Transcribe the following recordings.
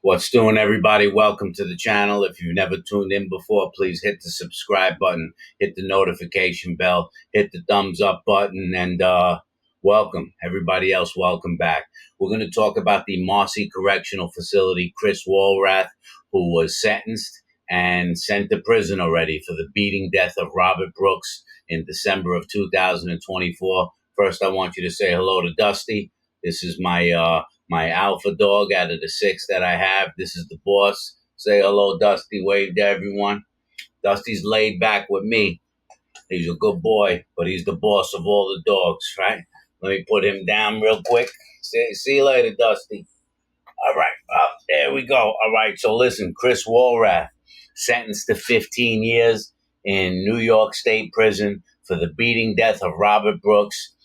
What's doing, everybody? Welcome to the channel. If you've never tuned in before, please hit the subscribe button, hit the notification bell, hit the thumbs up button, and welcome. Everybody else, welcome back. We're going to talk about the Marcy Correctional Facility, Chris Walrath, who was sentenced and sent to prison already for the beating death of Robert Brooks in December of 2024. First, I want you to say hello to Dusty. This is my alpha dog out of the 6 that I have. This is the boss. Say hello, Dusty. Wave to everyone. Dusty's laid back with me. He's a good boy, but he's the boss of all the dogs, right? Let me put him down real quick. See you later, Dusty. All right. There we go. All right. So listen, Chris Walrath, sentenced to 15 years in New York State Prison for the beating death of Robert Brooks.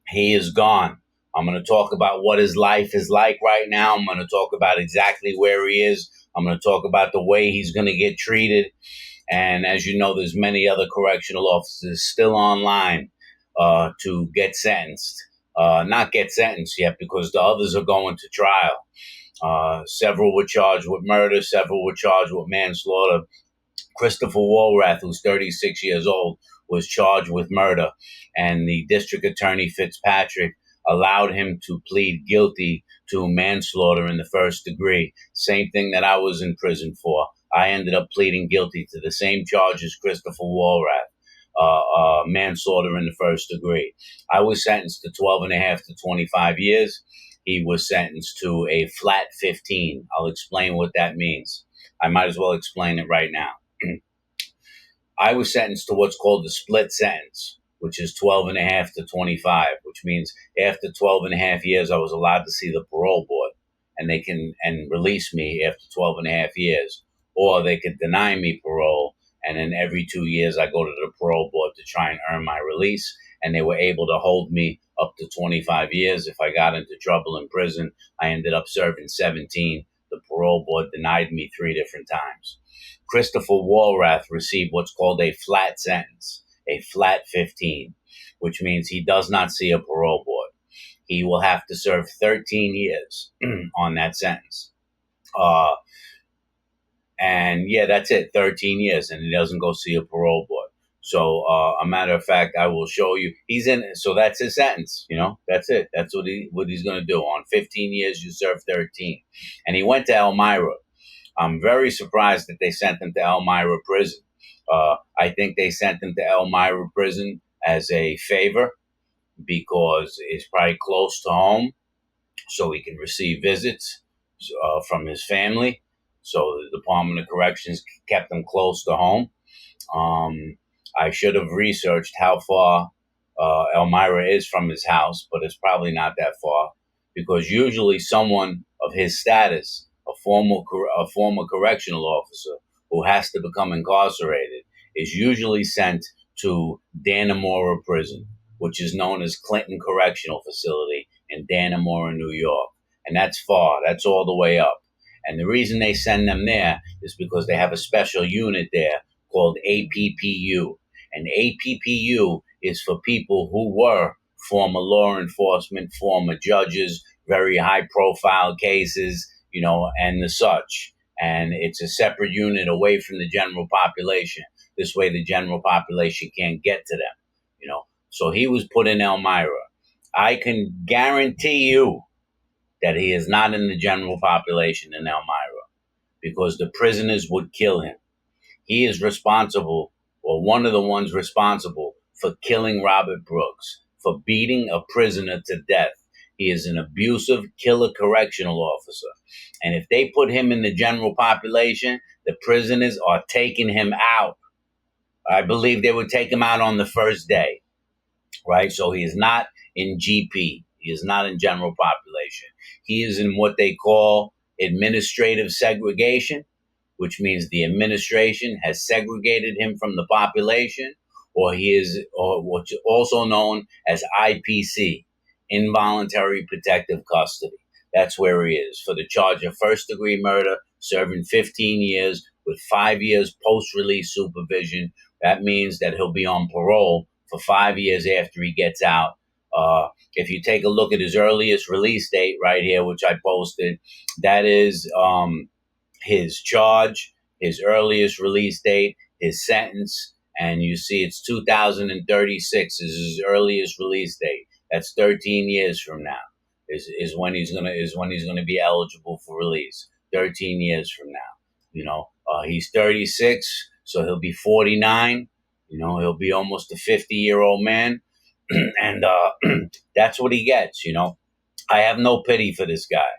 He is gone. I'm going to talk about what his life is like right now. I'm going to talk about exactly where he is. I'm going to talk about the way he's going to get treated. And as you know, there's many other correctional officers still online to get sentenced. Not get sentenced yet because the others are going to trial. Several were charged with murder. Several were charged with manslaughter. Christopher Walrath, who's 36 years old, was charged with murder. And the district attorney, Fitzpatrick, allowed him to plead guilty to manslaughter in the first degree. Same thing that I was in prison for. I ended up pleading guilty to the same charge as Christopher Walrath, manslaughter in the first degree. I was sentenced to 12 and a half to 25 years. He was sentenced to a flat 15. I'll explain what that means. I might as well explain it right now. I was sentenced to what's called the split sentence, which is 12 and a half to 25, which means after 12 and a half years, I was allowed to see the parole board, and they can release me after 12 and a half years, or they could deny me parole. And then every 2 years, I go to the parole board to try and earn my release. And they were able to hold me up to 25 years. If I got into trouble in prison, I ended up serving 17. The parole board denied me 3 different times. Christopher Walrath received what's called a flat sentence, a flat 15, which means he does not see a parole board. He will have to serve 13 years on that sentence. And yeah, that's it, 13 years, and he doesn't go see a parole board. So a matter of fact, I will show you. He's in it, so that's his sentence. That's it. That's what he's going to do. On 15 years, you serve 13. And he went to Elmira. I'm very surprised that they sent him to Elmira prison. I think they sent him to Elmira prison as a favor because it's probably close to home, so he can receive visits from his family. So the Department of Corrections kept him close to home. I should have researched how far Elmira is from his house, but it's probably not that far because usually someone of his status, a former correctional officer who has to become incarcerated, is usually sent to Dannemora Prison, which is known as Clinton Correctional Facility in Dannemora, New York. And that's far. That's all the way up. And the reason they send them there is because they have a special unit there called APPU. And APPU is for people who were former law enforcement, former judges, very high-profile cases, and the such. And it's a separate unit away from the general population. This way the general population can't get to them, So he was put in Elmira. I can guarantee you that he is not in the general population in Elmira because the prisoners would kill him. He is responsible, or one of the ones responsible, for killing Robert Brooks, for beating a prisoner to death. He is an abusive killer correctional officer. And if they put him in the general population, the prisoners are taking him out. I believe they would take him out on the first day, right? So he is not in GP. He is not in general population. He is in what they call administrative segregation, which means the administration has segregated him from the population, or what's also known as IPC, involuntary protective custody. That's where he is for the charge of first-degree murder, serving 15 years with 5 years post-release supervision. That means that he'll be on parole for 5 years after he gets out If you take a look at his earliest release date right here, which I posted, that is his charge, his earliest release date, his sentence, and you see it's 2036 is his earliest release date. That's 13 years from now. Is when he's gonna be eligible for release. 13 years from now. He's 36, so he'll be 49. He'll be almost a 50-year-old man, and that's what he gets. I have no pity for this guy.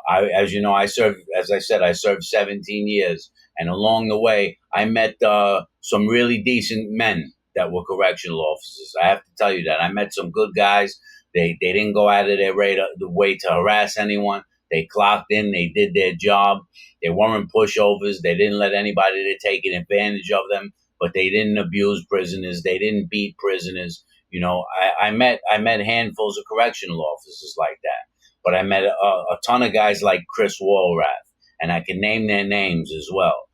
As I said, I served 17 years, and along the way, I met some really decent men that were correctional officers. I have to tell you that I met some good guys. They didn't go out of their way to harass anyone. They clocked in. They did their job. They weren't pushovers. They didn't let anybody to take advantage of them. But they didn't abuse prisoners. They didn't beat prisoners. I met handfuls of correctional officers like that. But I met a ton of guys like Chris Walrath, and I can name their names as well.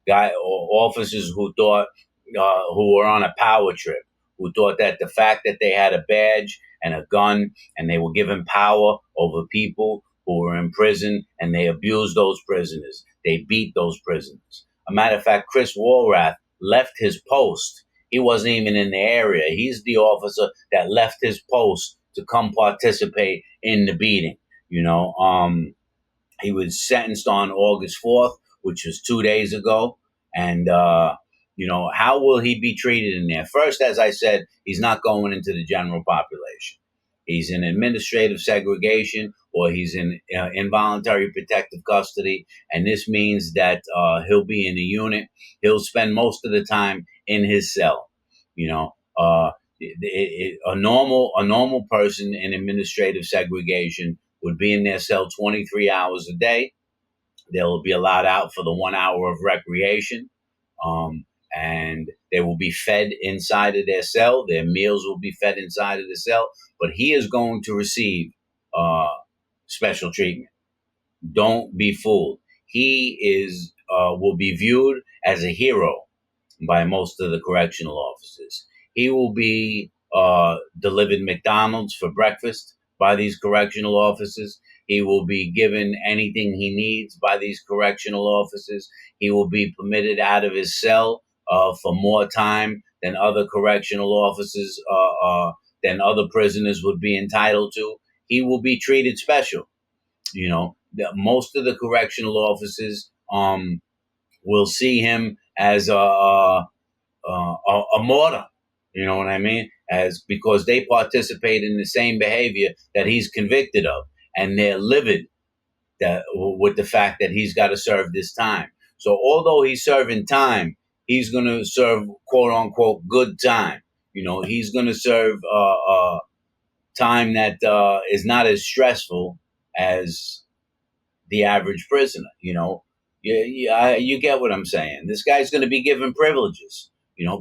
Officers who thought, who were on a power trip, who thought that the fact that they had a badge and a gun and they were given power over people who were in prison, and they abused those prisoners. They beat those prisoners. A matter of fact, Chris Walrath left his post. He wasn't even in the area. He's the officer that left his post to come participate in the beating. He was sentenced on August 4th, which was 2 days ago. And, how will he be treated in there? First, as I said, he's not going into the general population. He's in administrative segregation, or he's in involuntary protective custody. And this means that he'll be in a unit. He'll spend most of the time in his cell. A normal person in administrative segregation would be in their cell 23 hours a day. They'll be allowed out for the 1 hour of recreation. And they will be fed inside of their cell. Their meals will be fed inside of the cell. But he is going to receive special treatment. Don't be fooled. He will be viewed as a hero by most of the correctional officers. He will be delivered McDonald's for breakfast by these correctional officers. He will be given anything he needs by these correctional officers. He will be permitted out of his cell for more time than other correctional officers, than other prisoners would be entitled to. He will be treated special. Most of the correctional officers will see him as a martyr. You know what I mean? Because they participate in the same behavior that he's convicted of, and they're livid with the fact that he's got to serve this time. So although he's serving time, he's going to serve quote unquote good time. He's going to serve time that is not as stressful as the average prisoner. You get what I'm saying. This guy's going to be given privileges,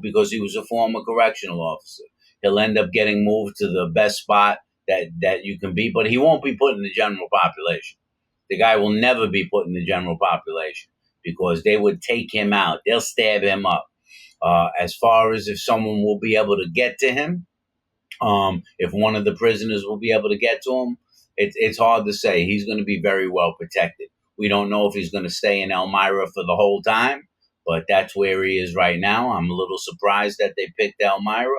because he was a former correctional officer. He'll end up getting moved to the best spot that you can be, but he won't be put in the general population. The guy will never be put in the general population because they would take him out. They'll stab him up. As far as if someone will be able to get to him, if one of the prisoners will be able to get to him, it's hard to say. He's going to be very well protected. We don't know if he's going to stay in Elmira for the whole time, but that's where he is right now. I'm a little surprised that they picked Elmira.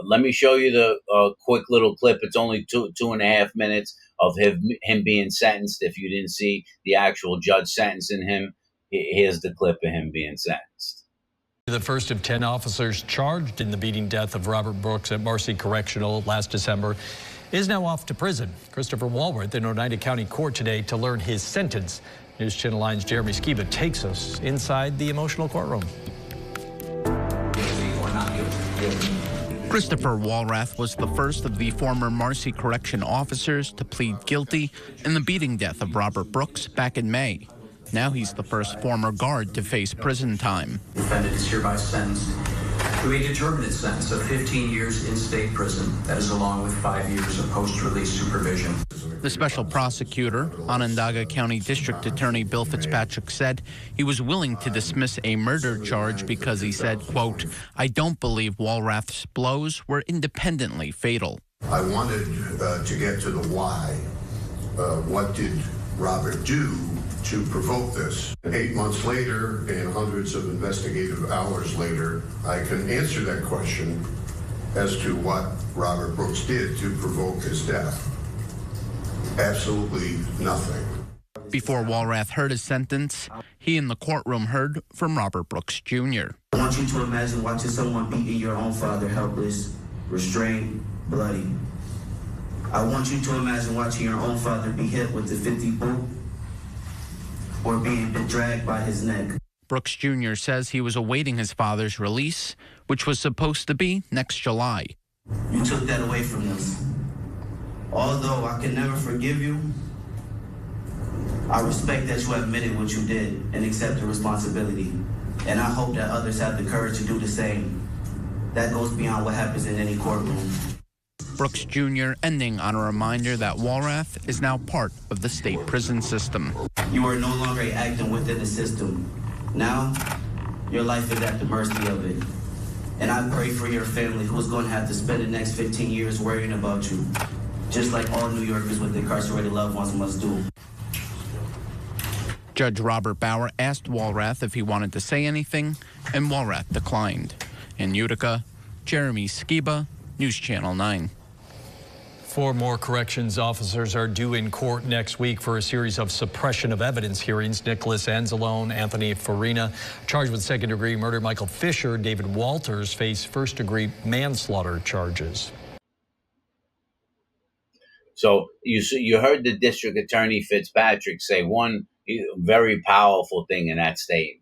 Let me show you the quick little clip. It's only 2.5 minutes of him being sentenced. If you didn't see the actual judge sentencing him, here's the clip of him being sentenced. The first of 10 officers charged in the beating death of Robert Brooks at Marcy Correctional last December is now off to prison. Christopher Walrath in Oneida County Court today to learn his sentence. News Channel 9's Jeremy Skiba takes us inside the emotional courtroom. Christopher Walrath was the first of the former Marcy Correction officers to plead guilty in the beating death of Robert Brooks back in May. Now he's the first former guard to face prison time. Defendant is hereby sentenced to a determinate sentence of 15 years in state prison. That is along with 5 years of post-release supervision. The special prosecutor, Onondaga County District Attorney Bill Fitzpatrick, said he was willing to dismiss a murder charge because he said, quote, "I don't believe Walrath's blows were independently fatal." I wanted to get to the why. What did Robert do to provoke this? 8 months later and hundreds of investigative hours later, I can answer that question as to what Robert Brooks did to provoke his death. Absolutely nothing. Before Walrath heard his sentence, he in the courtroom heard from Robert Brooks Jr. I want you to imagine watching someone beating your own father helpless, restrained, bloody. I want you to imagine watching your own father be hit with the 50 boot or being dragged by his neck. Brooks Jr. says he was awaiting his father's release, which was supposed to be next July. You took that away from us. Although I can never forgive you, I respect that you admitted what you did and accept the responsibility. And I hope that others have the courage to do the same. That goes beyond what happens in any courtroom. Brooks Jr. ending on a reminder that Walrath is now part of the state prison system. You are no longer acting within the system. Now, your life is at the mercy of it. And I pray for your family who's going to have to spend the next 15 years worrying about you, just like all New Yorkers with incarcerated loved ones must do. Judge Robert Bauer asked Walrath if he wanted to say anything, and Walrath declined. In Utica, Jeremy Skiba, News Channel 9. 4 more corrections officers are due in court next week for a series of suppression of evidence hearings. Nicholas Anzalone, Anthony Farina, charged with second-degree murder. Michael Fisher, David Walters face first-degree manslaughter charges. So you heard the district attorney Fitzpatrick say one very powerful thing in that statement.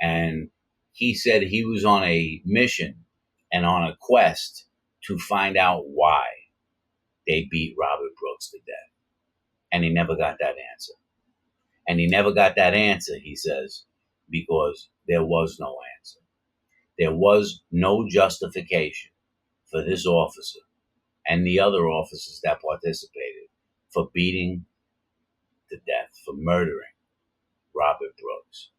And he said he was on a mission and on a quest to find out why they beat Robert Brooks to death. And he never got that answer. And he never got that answer, he says, because there was no answer. There was no justification for this officer and the other officers that participated for beating to death, for murdering Robert Brooks.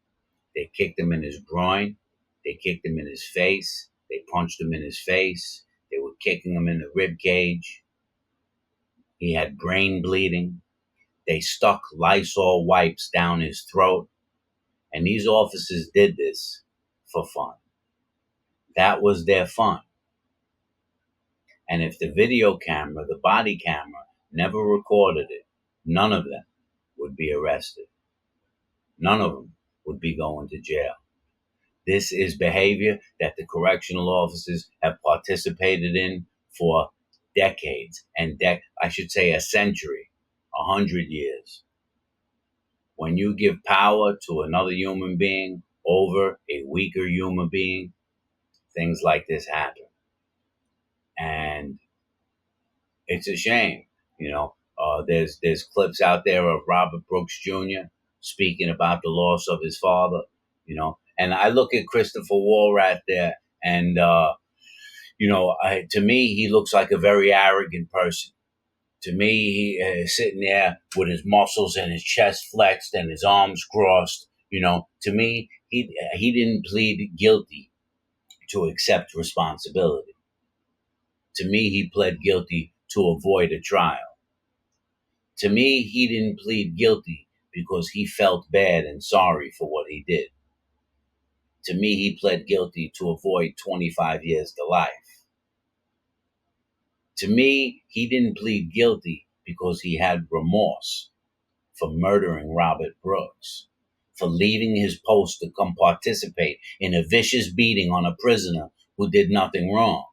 They kicked him in his groin. They kicked him in his face. They punched him in his face. They were kicking him in the rib cage. He had brain bleeding. They stuck Lysol wipes down his throat. And these officers did this for fun. That was their fun. And if the video camera, the body camera, never recorded it, none of them would be arrested. None of them would be going to jail. This is behavior that the correctional officers have participated in for decades, and I should say a century, 100 years. When you give power to another human being over a weaker human being, things like this happen. And it's a shame, there's clips out there of Robert Brooks Jr. speaking about the loss of his father, and I look at Christopher Walrath there, and to me, he looks like a very arrogant person. To me, he is sitting there with his muscles and his chest flexed and his arms crossed. To me, he didn't plead guilty to accept responsibility. To me, he pled guilty to avoid a trial. To me, he didn't plead guilty because he felt bad and sorry for what he did. To me, he pled guilty to avoid 25 years to life. To me, he didn't plead guilty because he had remorse for murdering Robert Brooks, for leaving his post to come participate in a vicious beating on a prisoner who did nothing wrong.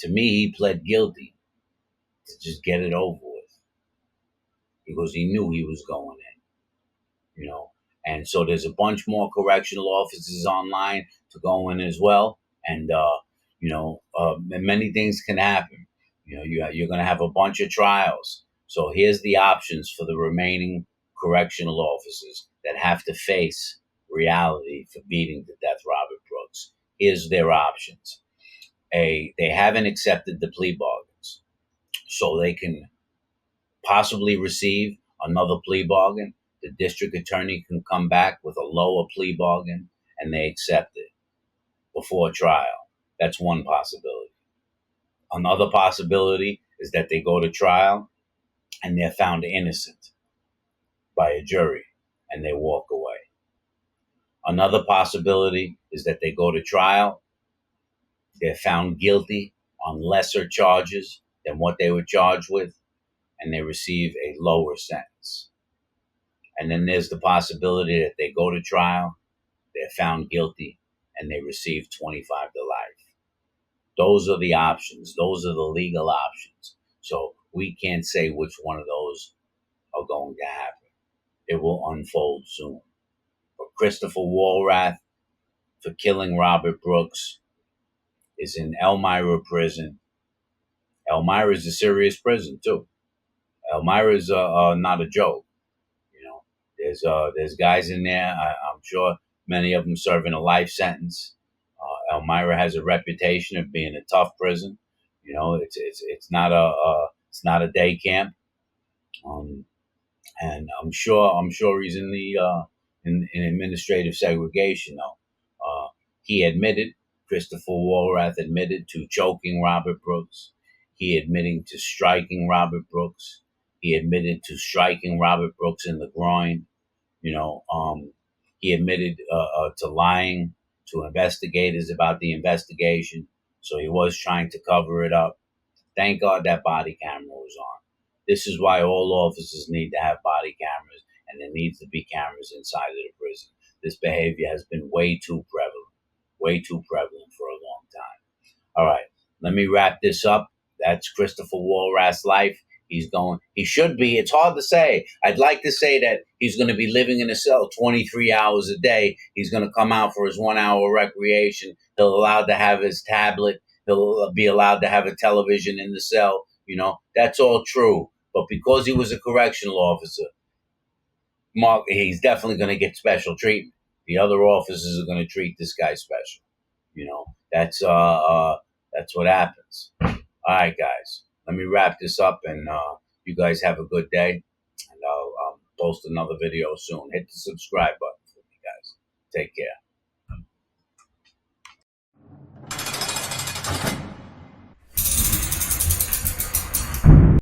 To me, he pled guilty to just get it over with because he knew he was going in, And so there's a bunch more correctional officers online to go in as well. And, many things can happen. You're going to have a bunch of trials. So here's the options for the remaining correctional officers that have to face reality for beating to death Robert Brooks. Here's their options. They haven't accepted the plea bargains, so they can possibly receive another plea bargain. The district attorney can come back with a lower plea bargain and they accept it before trial. That's one possibility. Another possibility is that they go to trial and they're found innocent by a jury and they walk away. Another possibility is that they go to trial, they're found guilty on lesser charges than what they were charged with, and they receive a lower sentence. And then there's the possibility that they go to trial, they're found guilty, and they receive 25 to life. Those are the options. Those are the legal options. So we can't say which one of those are going to happen. It will unfold soon. But Christopher Walrath, for killing Robert Brooks, is in Elmira prison. Elmira is a serious prison too. Elmira is not a joke. You know, there's guys in there. I'm sure many of them serving a life sentence. Elmira has a reputation of being a tough prison. You know, it's not a day camp. And I'm sure he's in the in administrative segregation though. He admitted, Christopher Walrath admitted to choking Robert Brooks. He admitting to striking Robert Brooks. He admitted to striking Robert Brooks in the groin. You know, he admitted to lying to investigators about the investigation. So he was trying to cover it up. Thank God that body camera was on. This is why all officers need to have body cameras, and there needs to be cameras inside of the prison. This behavior has been way too prevalent for a long time. All right, let me wrap this up. That's Christopher Walrath's life. He should be, it's hard to say. I'd like to say that he's going to be living in a cell 23 hours a day. He's going to come out for his 1 hour recreation. He'll allowed to have his tablet. He'll be allowed to have a television in the cell. You know, that's all true. But because he was a correctional officer, he's definitely going to get special treatment. The other officers are going to treat this guy special. You know, that's what happens. All right, guys, let me wrap this up, and you guys have a good day. And I'll post another video soon. Hit the subscribe button for me, guys. Take care.